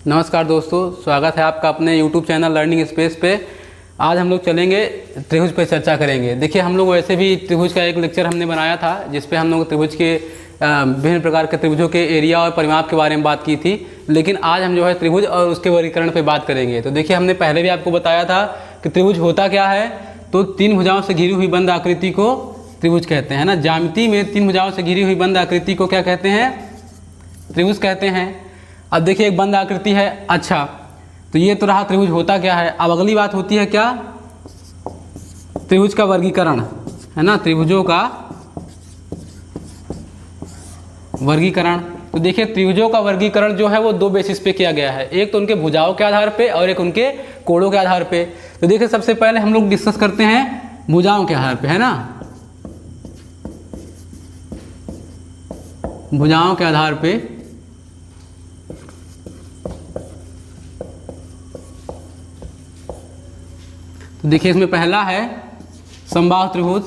नमस्कार दोस्तों, स्वागत है आपका अपने YouTube चैनल लर्निंग स्पेस पे। आज हम लोग चलेंगे त्रिभुज पे चर्चा करेंगे। देखिए, हम लोग वैसे भी त्रिभुज का एक लेक्चर हमने बनाया था जिस पे हम लोग त्रिभुज के विभिन्न प्रकार के त्रिभुजों के एरिया और परिमाप के बारे में बात की थी, लेकिन आज हम जो है त्रिभुज और उसके वर्गीकरण पे बात करेंगे। तो देखिए, हमने पहले भी आपको बताया था कि त्रिभुज होता क्या है। तो तीन भुजाओं से घिरी हुई बंद आकृति को त्रिभुज कहते हैं ना। ज्यामिति में तीन भुजाओं से घिरी हुई बंद आकृति को क्या कहते हैं? त्रिभुज कहते हैं। अब देखिए, एक बंद आकृति है। अच्छा, तो ये तो रहा त्रिभुज होता क्या है। अब अगली बात होती है क्या? त्रिभुज का वर्गीकरण, है ना। त्रिभुजों का वर्गीकरण। तो देखिए, त्रिभुजों का वर्गीकरण जो है वो दो बेसिस पे किया गया है। एक तो उनके भुजाओं के आधार पे और एक उनके कोणों के आधार पे। तो देखिए, सबसे पहले हम लोग डिस्कस करते हैं भुजाओं के आधार पे, है ना। भुजाओं के आधार पे तो देखिए, इसमें पहला है समबाहु त्रिभुज।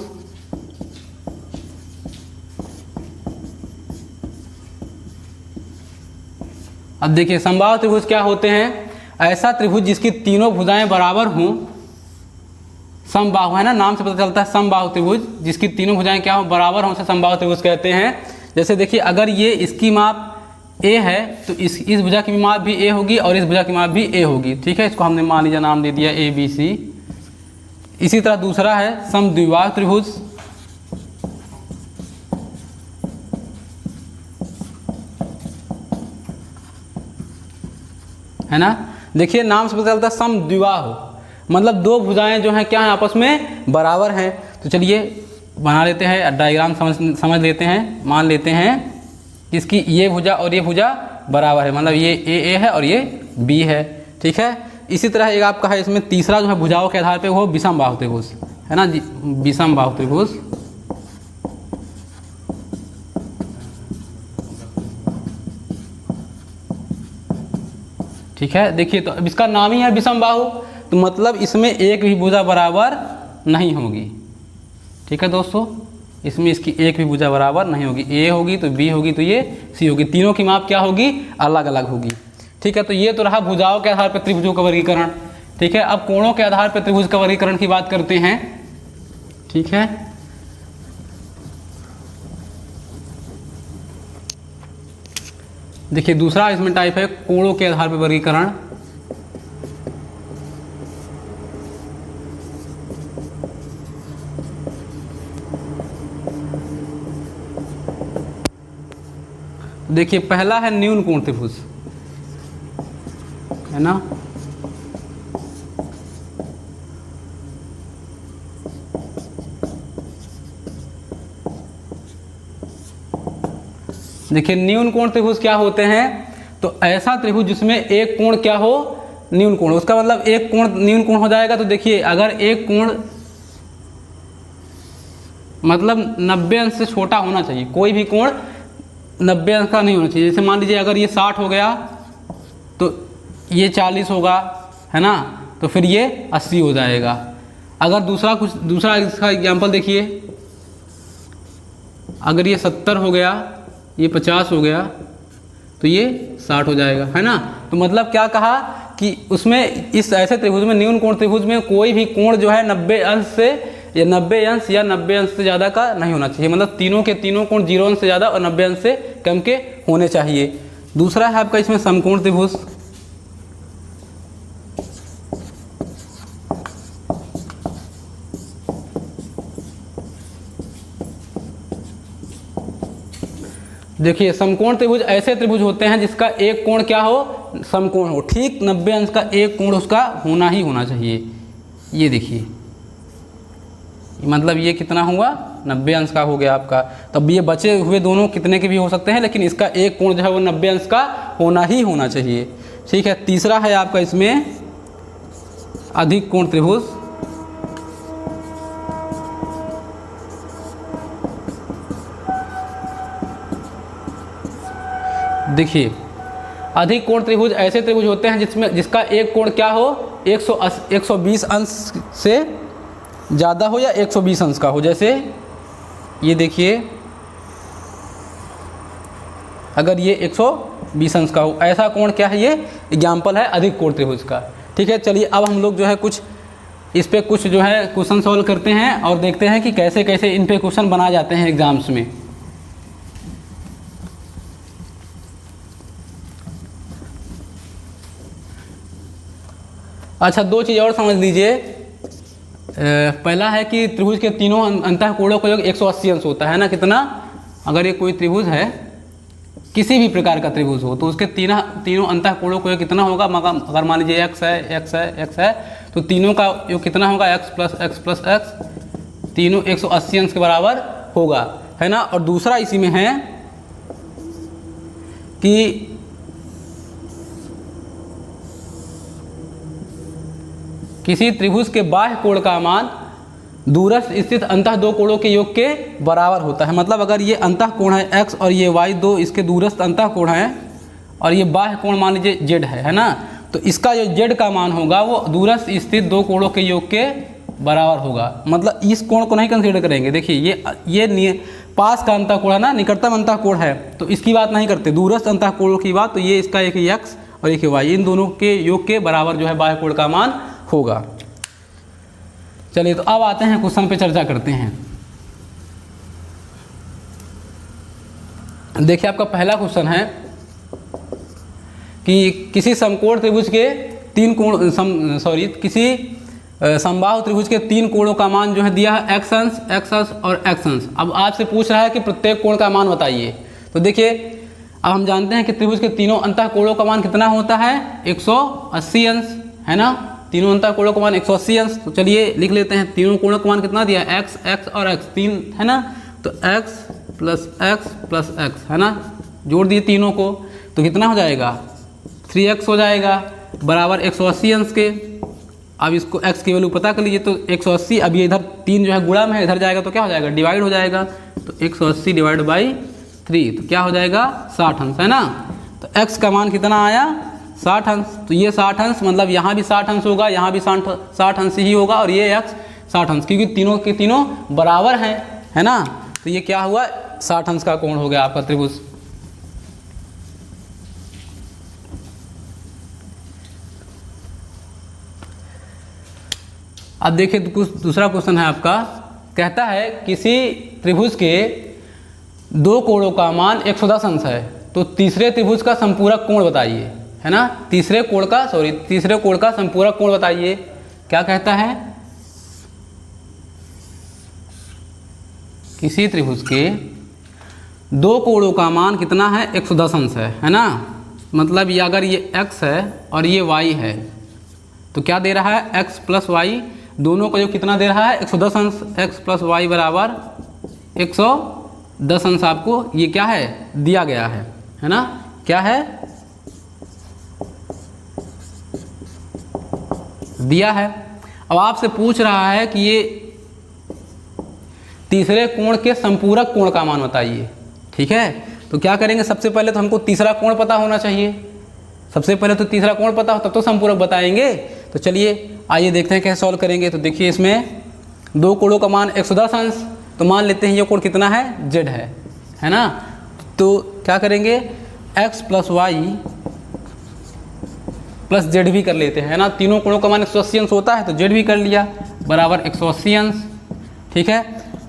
अब देखिए, समबाहु त्रिभुज क्या होते हैं? ऐसा त्रिभुज जिसकी तीनों भुजाएं बराबर हों। समबाहु, है ना, नाम से पता चलता है समबाहु त्रिभुज। जिसकी तीनों भुजाएं क्या हो, बराबर हों, उसे समबाहु त्रिभुज कहते हैं। जैसे देखिए, अगर ये इसकी माप ए है तो इस भुजा की माप भी ए होगी और इस भुजा की माप भी ए होगी। ठीक है, इसको हमने मान लीजिए नाम दे दिया ए बी सी। इसी तरह दूसरा है समद्विबाहु त्रिभुज। है ना। देखिए, नाम से पता चलता है समद्विबाहु, मतलब दो भुजाएं जो हैं क्या है, आपस में बराबर हैं। तो चलिए बना लेते हैं, डायग्राम समझ लेते हैं। मान लेते हैं कि इसकी ये भुजा और ये भुजा बराबर है, मतलब ये ए है और ये बी है। ठीक है। इसी तरह एक आपका है इसमें तीसरा जो है भुजाओं के आधार पे, वो विषमबाहु त्रिभुज, है ना जी, विषमबाहु त्रिभुज। ठीक है। देखिए, तो अब इसका नाम ही है विषमबाहु, तो मतलब इसमें एक भी भुजा बराबर नहीं होगी। ठीक है दोस्तों, इसमें इसकी एक भी भुजा बराबर नहीं होगी। ए होगी तो बी होगी तो ये सी होगी। तीनों की माप क्या होगी? अलग अलग होगी। ठीक है। तो ये तो रहा भुजाओं के आधार पर त्रिभुजों का वर्गीकरण। ठीक है। अब कोणों के आधार पर त्रिभुज का वर्गीकरण की बात करते हैं। ठीक है। देखिए, दूसरा इसमें टाइप है कोणों के आधार पर वर्गीकरण। देखिए, पहला है न्यून कोण त्रिभुज, है ना। देखिए, न्यून कोण त्रिभुज क्या होते हैं? तो ऐसा त्रिभुज जिसमें एक कोण क्या हो, न्यून कोण। उसका मतलब एक कोण न्यून कोण हो जाएगा। तो देखिए, अगर एक कोण मतलब 90 अंश से छोटा होना चाहिए, कोई भी कोण 90 अंश का नहीं होना चाहिए। जैसे मान लीजिए अगर ये 60 हो गया तो ये 40 होगा, है ना, तो फिर ये 80 हो जाएगा। अगर दूसरा इसका एग्जाम्पल देखिए, अगर ये 70 हो गया, ये 50 हो गया, तो ये 60 हो जाएगा, है ना। तो मतलब क्या कहा कि उसमें इस ऐसे त्रिभुज में, न्यून कोण त्रिभुज में, कोई भी कोण जो है 90 अंश से या 90 अंश या 90 अंश से ज़्यादा का नहीं होना चाहिए। मतलब तीनों के तीनों कोण 0 अंश से ज़्यादा और 90 अंश से कम के होने चाहिए। दूसरा है आपका इसमें समकोण त्रिभुज। देखिए, समकोण त्रिभुज ऐसे त्रिभुज होते हैं जिसका एक कोण क्या हो, समकोण हो। ठीक 90 अंश का एक कोण उसका होना ही होना चाहिए। ये देखिए, मतलब ये कितना हुआ, 90 अंश का हो गया आपका। तब ये बचे हुए दोनों कितने के भी हो सकते हैं, लेकिन इसका एक कोण जो है वो 90 अंश का होना ही होना चाहिए। ठीक है। तीसरा है आपका इसमें अधिक कोण त्रिभुज। देखिए, अधिक कोण त्रिभुज ऐसे त्रिभुज होते हैं जिसका एक कोण क्या हो, 120 अंश से ज़्यादा हो या 120 अंश का हो। जैसे ये देखिए, अगर ये 120 अंश का हो। ऐसा कोण क्या है, ये एग्जाम्पल है अधिक कोण त्रिभुज का। ठीक है, चलिए अब हम लोग जो है कुछ इस पे कुछ जो है क्वेश्चन सॉल्व करते हैं और देखते हैं कि कैसे कैसे इन पे क्वेश्चन बनाए जाते हैं एग्जाम्स में। अच्छा, दो चीज़ और समझ लीजिए। पहला है कि त्रिभुज के तीनों अंतःकोणों का योग 180 अंश होता है ना। कितना, अगर ये कोई त्रिभुज है, किसी भी प्रकार का त्रिभुज हो, तो उसके तीनों अंतःकोणों का योग कितना होगा। अगर मान लीजिए x है, x है, x है, तो तीनों का योग कितना होगा, x plus x plus x, तीनों 180 अंश के बराबर होगा, है ना। और दूसरा इसी में है कि किसी त्रिभुज के बाह्य कोण का मान दूरस्थ स्थित अंतः दो कोणों के योग के बराबर होता है। मतलब अगर ये अंतः कोण है x और ये y, दो इसके दूरस्थ अंतः कोण है, और ये बाह्य कोण मान लीजिए z है ना, तो इसका जो z का मान होगा वो दूरस्थ स्थित दो कोणों के योग के बराबर होगा। मतलब इस कोण को नहीं कंसीडर करेंगे। देखिए ये पास का अंतः कोण है ना, निकटतम अंतः कोण है, तो इसकी बात नहीं करते। दूरस्थ अंतः कोणों की बात, तो ये इसका एक x और एक y, इन दोनों के योग के बराबर जो है बाह्य कोण का मान होगा। चलिए, तो अब आते हैं क्वेश्चन पे चर्चा करते हैं। देखिए, आपका पहला क्वेश्चन है कि किसी समकोण त्रिभुज के किसी समबाहु त्रिभुज के तीन कोणों का मान जो है दिया है x अंश और x अंश। अब आपसे पूछ रहा है कि प्रत्येक कोण का मान बताइए। तो देखिए, अब हम जानते हैं कि त्रिभुज के तीनों अंतः कोणों का मान कितना होता है, 180 अंश, है ना। तीनों अंतः कोणों का मान 180 अंश। तो चलिए लिख लेते हैं, तीनों कोणों का मान कितना दिया, x और x, तीन है ना, तो x प्लस x है ना, जोड़ दिए तीनों को, तो कितना हो जाएगा, 3x हो जाएगा, बराबर 180 अंश के। अब इसको x की वैल्यू पता कर लीजिए, तो 180, अब ये इधर 3 जो है गुणा में है, इधर जाएगा तो क्या हो जाएगा, डिवाइड हो जाएगा, तो 180 डिवाइड बाई 3, तो क्या हो जाएगा, 60 अंश, है ना। तो x का मान कितना आया, 60 अंश। तो ये 60 अंश, मतलब यहाँ भी 60 अंश होगा, यहाँ भी 60 अंश ही होगा, और ये x 60 अंश, क्योंकि तीनों के तीनों बराबर हैं, है ना। तो ये क्या हुआ, 60 अंश का कोण हो गया आपका त्रिभुज। अब देखिए, दूसरा क्वेश्चन है आपका, कहता है किसी त्रिभुज के दो कोणों का मान 110 अंश है, तो तीसरे त्रिभुज का संपूरक कोण बताइए, है ना। तीसरे कोण का संपूरक कोण बताइए। क्या कहता है, किसी त्रिभुज के दो कोणों का मान कितना है, 110 अंश है ना। मतलब ये अगर ये x है और ये y है, तो क्या दे रहा है, x प्लस y, दोनों का जो कितना दे रहा है, 110 अंश। x प्लस वाई बराबर 110 अंश आपको ये क्या है, दिया गया है ना। क्या है, दिया है। अब आपसे पूछ रहा है कि ये तीसरे कोण के संपूरक कोण का मान बताइए। ठीक है, तो क्या करेंगे, सबसे पहले तो हमको तीसरा कोण पता होना चाहिए। सबसे पहले तो तीसरा कोण पता हो तब तो संपूरक बताएंगे। तो चलिए आइए देखते हैं कैसे सॉल्व करेंगे। तो देखिए, इसमें दो कोणों का मान 110 अंश, तो मान लेते हैं ये कोण कितना है, z है ना। तो क्या करेंगे, x plus y plus z भी कर लेते हैं, है ना। तीनों कोणों का मान 180 अंश होता है, तो z भी कर लिया, बराबर 180 अंश। ठीक है,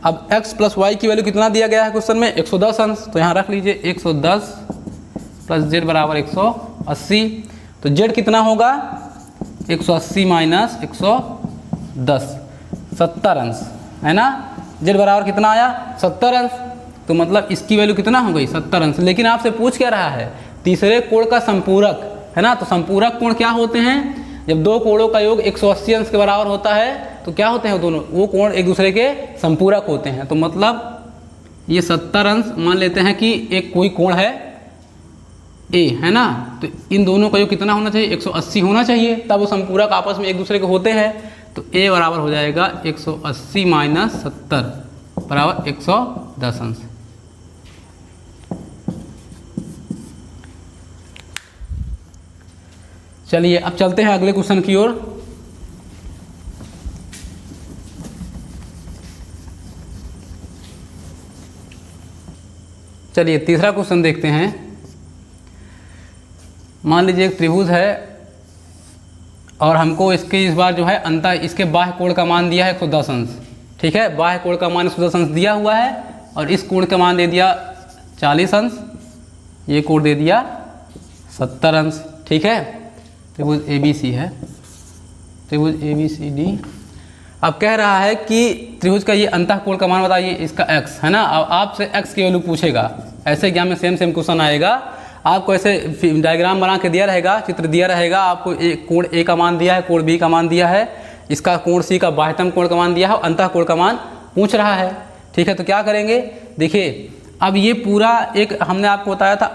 अब x प्लस वाई की वैल्यू कितना दिया गया है क्वेश्चन में, 110 अंश, तो यहाँ रख लीजिए 110 प्लस z बराबर 180। तो z कितना होगा, 180 माइनस 110, 70 अंश, है ना। z बराबर कितना आया, 70 अंश। तो मतलब इसकी वैल्यू कितना हो गई, 70 अंश। लेकिन आपसे पूछ क्या रहा है, तीसरे कोण का संपूरक, है ना। तो संपूरक कोण क्या होते हैं, जब दो कोणों का योग 180 अंश के बराबर होता है, तो क्या होते हैं वो दोनों, वो कोण एक दूसरे के संपूरक होते हैं। तो मतलब ये 70 अंश मान लेते हैं कि एक कोई कोण है ए, है ना। तो इन दोनों का योग कितना होना चाहिए, 180 होना चाहिए, तब वो संपूरक आपस में एक दूसरे के होते हैं। तो ए बराबर हो जाएगा 180 माइनस 70 बराबर 110 अंश। चलिए अब चलते हैं अगले क्वेश्चन की ओर। चलिए तीसरा क्वेश्चन देखते हैं। मान लीजिए एक त्रिभुज है और हमको इसके इस बार जो है इसके बाह्य कोण का मान दिया है 110 अंश। ठीक है, बाह्य कोण का मान 110 अंश दिया हुआ है और इस कोण का मान दे दिया 40 अंश, ये कोण दे दिया 70 अंश। ठीक है, त्रिभुज ABC है, त्रिभुज ABCD। अब कह रहा है कि त्रिभुज का ये अंतःकोण का मान बताइए, इसका x है ना। अब आपसे x की वैल्यू पूछेगा, ऐसे एग्जाम में सेम क्वेश्चन आएगा। आपको ऐसे डायग्राम बना के दिया रहेगा, चित्र दिया रहेगा, आपको कोण A का मान दिया है, कोण B का मान दिया है, इसका कोण C का बाह्यतम कोण का मान दिया है और अंतःकोण का मान पूछ रहा है। ठीक है, तो क्या करेंगे, देखिए अब ये पूरा एक हमने आपको बताया था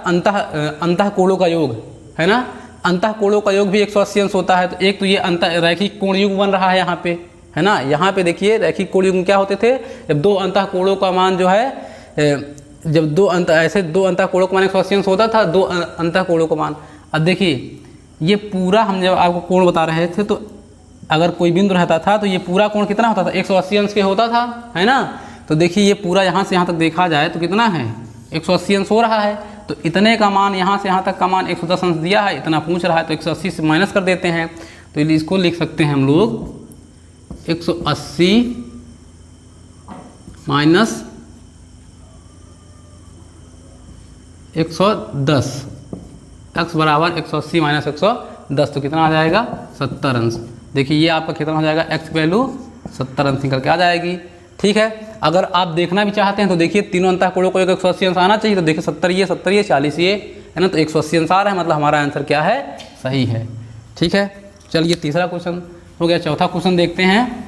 अंतःकोणों का योग है ना। अंतःकोणों का योग भी 180 अंश होता है। तो एक तो ये रैखिक कोण युग्म बन रहा है यहाँ पे, है ना। यहाँ पे देखिए रैखिक कोण युग्म क्या होते थे, जब दो अंतःकोणों का मान जो है जब दो अंतःकोणों का मान 180 अंश होता था, दो अंतःकोणों का मान। अब देखिए ये पूरा हम जब आपको कोण बता रहे थे तो अगर कोई बिंदु रहता था तो ये पूरा कोण कितना होता था, 180 अंश के होता था, है ना। तो देखिए ये पूरा यहाँ से यहाँ तक देखा जाए तो कितना है, 180 अंश हो रहा है। तो इतने का मान यहाँ से यहाँ तक का मान 110 अंश दिया है, इतना पूछ रहा है, तो 180 से माइनस कर देते हैं। तो इसको लिख सकते हैं हम लोग 180 माइनस 110, x बराबर 180 माइनस 110, तो कितना आ जाएगा 70 अंश। देखिए ये आपका कितना हो जाएगा, x की वैल्यू 70 अंश निकल के आ जाएगी। ठीक है, अगर आप देखना भी चाहते हैं तो देखिए तीनों अंतःकोणों को 180 अंश आना चाहिए। तो देखिए 70 ये 40 ये है ना, तो 180 अंश आ रहा है, मतलब हमारा आंसर क्या है, सही है। ठीक है, चलिए तीसरा क्वेश्चन हो गया। चौथा क्वेश्चन देखते हैं।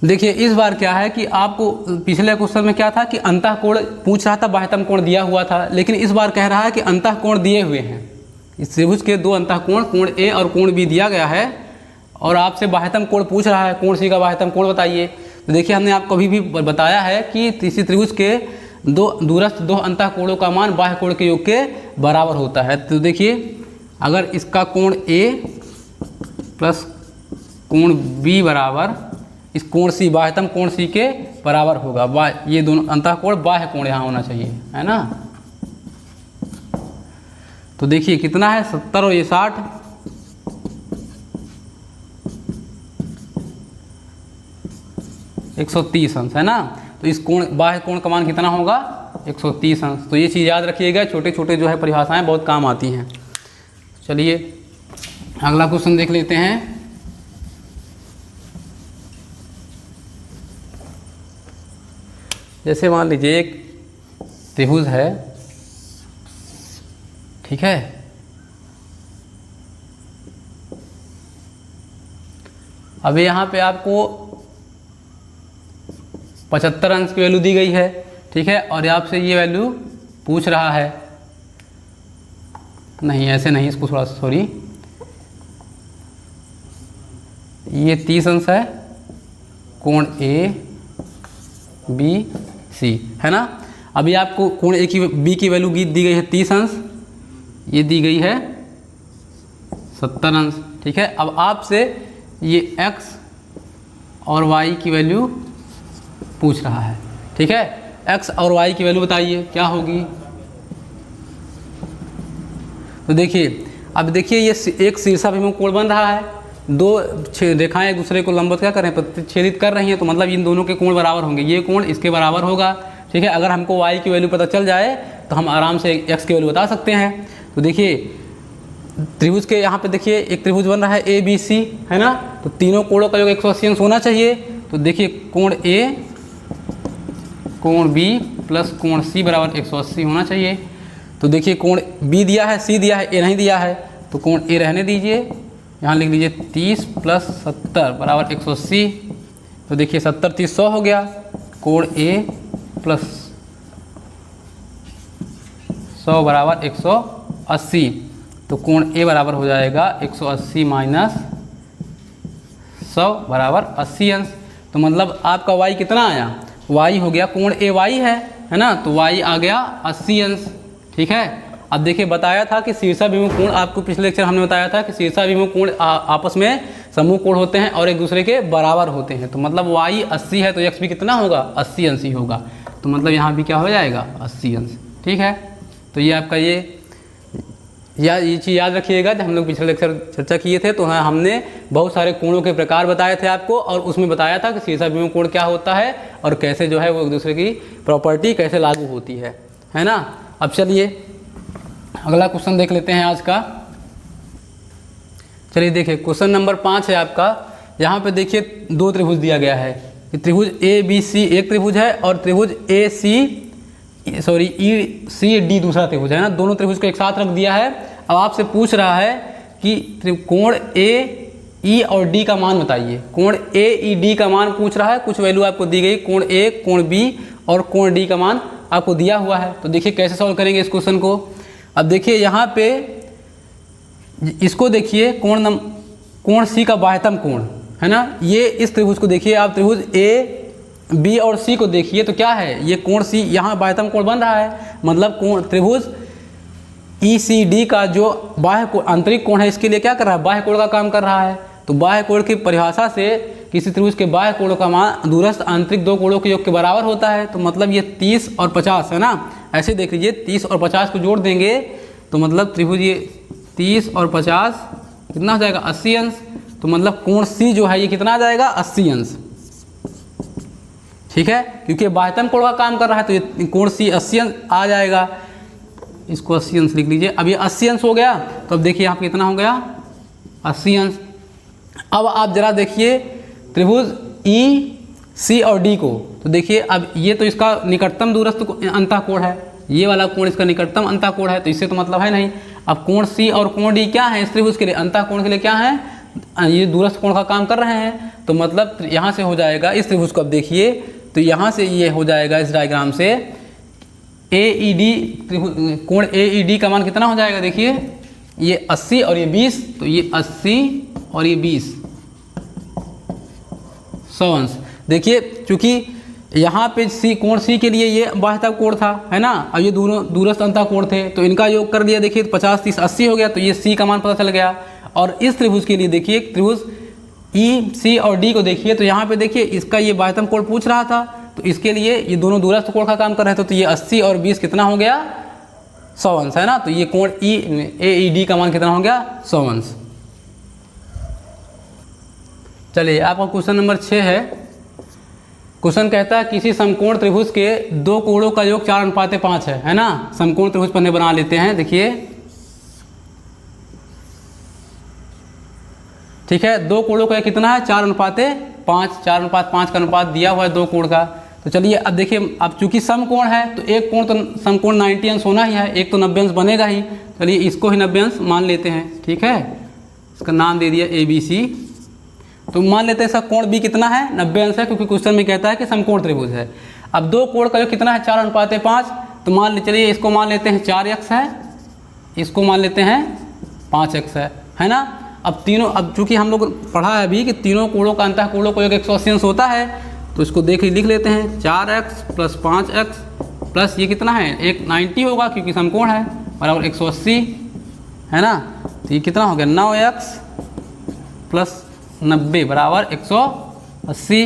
देखिए इस बार क्या है कि आपको पिछले क्वेश्चन में क्या था कि अंतःकोण पूछ रहा था, बाह्यतम कोण दिया हुआ था, लेकिन इस बार कह रहा है कि अंतःकोण दिए हुए हैं। इस त्रिभुज के दो अंतःकोण, कोण A और कोण B दिया गया है और आपसे बाह्यतम कोण पूछ रहा है, कोण C का बाह्यतम कोण बताइए। तो देखिए हमने आपको अभी भी बताया है कि किसी त्रिभुज के दूरस्थ दो अंतःकोणों का मान बाह्य कोण के योग के बराबर होता है। तो देखिए अगर इसका कोण A प्लस कोण B बराबर इस कोण C, बाह्यतम कोण C के बराबर होगा, ये दोनों अंतःकोण बाह्य कोण यहाँ होना चाहिए, है ना। तो देखिए कितना है 70 और ये 60, एक 130 अंश है ना। तो इस कोण बाह्य कोण का मान कितना होगा, 130 अंश। तो ये चीज़ याद रखिएगा, छोटे छोटे जो है परिभाषाएं बहुत काम आती हैं। चलिए अगला क्वेश्चन देख लेते हैं। जैसे मान लीजिए एक त्रिभुज है, ठीक है, अब यहाँ पे आपको 75 अंश की वैल्यू दी गई है, ठीक है, और आपसे ये वैल्यू पूछ रहा है, नहीं ऐसे नहीं, इसको थोड़ा सॉरी, ये 30 अंश है, कोण A B C है ना। अभी आपको कोण A की B की वैल्यू दी गई है 30 अंश, ये दी गई है 70 अंश, ठीक है। अब आपसे ये x और y की वैल्यू पूछ रहा है, ठीक है। x और y की वैल्यू बताइए क्या होगी। तो देखिए अब देखिए ये एक शीर्षाभिमुख कोण बन रहा है, दो रेखाएं एक दूसरे को लंबवत क्या कर रहे हैं, प्रतिच्छेदित कर रही हैं, तो मतलब इन दोनों के कोण बराबर होंगे, ये कोण इसके बराबर होगा, ठीक है। अगर हमको y की वैल्यू पता चल जाए तो हम आराम से x की वैल्यू बता सकते हैं। तो देखिए त्रिभुज के यहाँ पे देखिए एक त्रिभुज बन रहा है ABC, है ना। तो तीनों कोणों का योग 180 अंश होना चाहिए। तो देखिए कोण A कोण B प्लस कोण C बराबर 180 होना चाहिए। तो देखिए कोण B दिया है, C दिया है, A नहीं दिया है, तो कोण A रहने दीजिए, यहाँ लिख लीजिए 30 प्लस 70 बराबर 180। तो देखिए 70 30 100 हो गया, कोण A प्लस 100 बराबर 180। तो कोण A बराबर हो जाएगा 180 माइनस 100 बराबर 80 अंश। तो मतलब आपका y कितना आया, y हो गया कोण AY है, है ना, तो y आ गया 80 अंश। ठीक है, अब देखिए बताया था कि शीर्षाभिमुख कोण, आपको पिछले लेक्चर हमने बताया था कि शीर्षाभिमुख कोण आपस में समूह कोण होते हैं और एक दूसरे के बराबर होते हैं। तो मतलब y 80 है तो x भी कितना होगा, 80 अंश ही होगा। तो मतलब यहाँ भी क्या हो जाएगा, 80 अंश। ठीक है, तो ये आपका ये चीज़ याद रखिएगा। जब हम लोग पिछले लेक्चर चर्चा किए थे तो हमने बहुत सारे कोणों के प्रकार बताए थे आपको, और उसमें बताया था कि शीर्षाभिमुख कोण क्या होता है और कैसे जो है वो एक दूसरे की प्रॉपर्टी कैसे लागू होती है ना। अब चलिए अगला क्वेश्चन देख लेते हैं आज का। चलिए देखिए क्वेश्चन नंबर 5 है आपका। यहाँ पे देखिए दो त्रिभुज दिया गया है, त्रिभुज ABC एक त्रिभुज है और त्रिभुज ECD दूसरा त्रिभुज है ना। दोनों त्रिभुज को एक साथ रख दिया है। अब आपसे पूछ रहा है कि कोण AE और D का मान बताइए। कोण AED का मान पूछ रहा है, कुछ वैल्यू आपको दी गई, कोण A, कोण B और कोण D का मान आपको दिया हुआ है। तो देखिए कैसे सॉल्व करेंगे इस क्वेश्चन को। अब देखिए यहाँ पे इसको देखिए कोण C का बाह्यतम कोण है ना, ये इस त्रिभुज को देखिए आप, त्रिभुज A, B और C को देखिए तो क्या है, ये कोण C यहाँ बाह्यतम कोण बन रहा है। मतलब कोण त्रिभुज ECD का जो बाह्य आंतरिक कोण है इसके लिए क्या कर रहा है, बाह्य कोण का काम कर रहा है। तो बाह्य कोण की परिभाषा से किसी त्रिभुज के बाह्य कोणों का मान दूरस्थ आंतरिक दो कोणों के योग के बराबर होता है। तो मतलब ये 30 और 50 है ना, ऐसे देख लीजिए 30 और 50 को जोड़ देंगे तो मतलब त्रिभुज ये 30 और 50 कितना हो जाएगा, 80 अंश। तो मतलब कोण C जो है ये कितना आ जाएगा, 80 अंश। ठीक है, क्योंकि बाह्यतम कोण का काम कर रहा है तो ये कोण C 80 अंश आ जाएगा। इसको 80 अंश लिख लीजिए। अब ये 80 अंश हो गया तो अब देखिए यहाँ पे कितना हो गया, 80 अंश। अब आप जरा देखिए त्रिभुज EC और D को, तो देखिए अब ये तो इसका निकटतम दूरस्थ अंतःकोण है, ये वाला कोण इसका निकटतम अंतःकोण है, तो इससे तो मतलब है नहीं। अब कोण C और कोण D क्या है इस त्रिभुज के लिए, अंतःकोण के लिए क्या है, ये दूरस्थ कोण का काम कर रहे हैं। तो मतलब यहाँ से हो जाएगा इस त्रिभुज को, अब देखिए तो यहाँ से ये हो जाएगा इस डायग्राम से AED कोण AED का मान कितना हो जाएगा, देखिए ये 80 और ये 20, तो ये 80 और ये 20 100 अंश। देखिए चूंकि यहाँ पे कोण C के लिए ये बाह्यतम कोण था है ना, अब ये दोनों दूरस्थ अंतःकोण थे तो इनका योग कर दिया, देखिए 50 30 80 हो गया, तो ये C का मान पता चल गया। और इस त्रिभुज के लिए देखिए त्रिभुज EC और D को देखिए, तो यहाँ पे देखिए इसका ये बाह्यतम कोण पूछ रहा था, तो इसके लिए ये दोनों दूरस्थ कोण का काम कर रहे थे, तो ये 80 और 20 कितना हो गया, 100 अंश है ना। तो ये कोण AED का मान कितना हो गया, 100 अंश। चलिए आपका क्वेश्चन नंबर 6 है। क्वेश्चन कहता है किसी समकोण त्रिभुज के दो कोणों का योग 4:5 है ना। समकोण त्रिभुज पन्ने बना लेते हैं, देखिए ठीक है, दो कोणों का कितना है, 4:5, 4:5 का अनुपात दिया हुआ है दो कोण का। तो चलिए अब देखिए, अब चूंकि समकोण है तो एक कोण तो समकोण 90 अंश होना ही है, एक तो 90 अंश बनेगा ही। चलिए इसको ही 90 अंश मान लेते हैं। ठीक है, इसका नाम दे दिया ABC। तो मान लेते हैं इसका कोण B कितना है, 90 अंश है, क्योंकि क्वेश्चन में कहता है कि समकोण त्रिभुज है। अब दो कोण का जो कितना है, 4:5, तो मान ले चलिए इसको मान लेते हैं 4x है, इसको मान लेते हैं 5x है ना। अब तीनों, अब चूंकि हम लोग पढ़ा है अभी कि तीनों कोणों का अंतःकोणों का योग 180 अंश होता है, तो इसको लिख लेते हैं 4x प्लस 5x प्लस ये कितना है, एक 90 होगा क्योंकि समकोण है, बराबर 180 है ना। तो ये कितना हो गया, 9x प्लस 90 बराबर 180,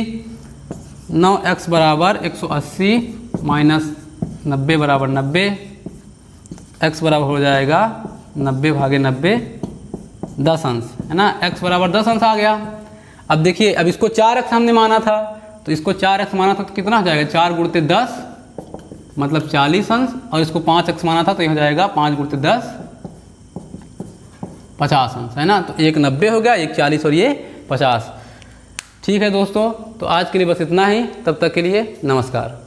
9x बराबर 180 माइनस 90 बराबर 90, x बराबर हो जाएगा 90/90 10 अंश है ना। x बराबर 10 अंश आ गया। अब देखिए, अब इसको 4x हमने माना था, तो इसको 4x माना था तो कितना हो जाएगा, 4 × 10 मतलब 40 अंश, और इसको 5x माना था तो ये हो जाएगा 5 × 10 50 अंश है ना। तो एक 90 हो गया, एक 40 और ये 50। ठीक है दोस्तों, तो आज के लिए बस इतना ही, तब तक के लिए नमस्कार।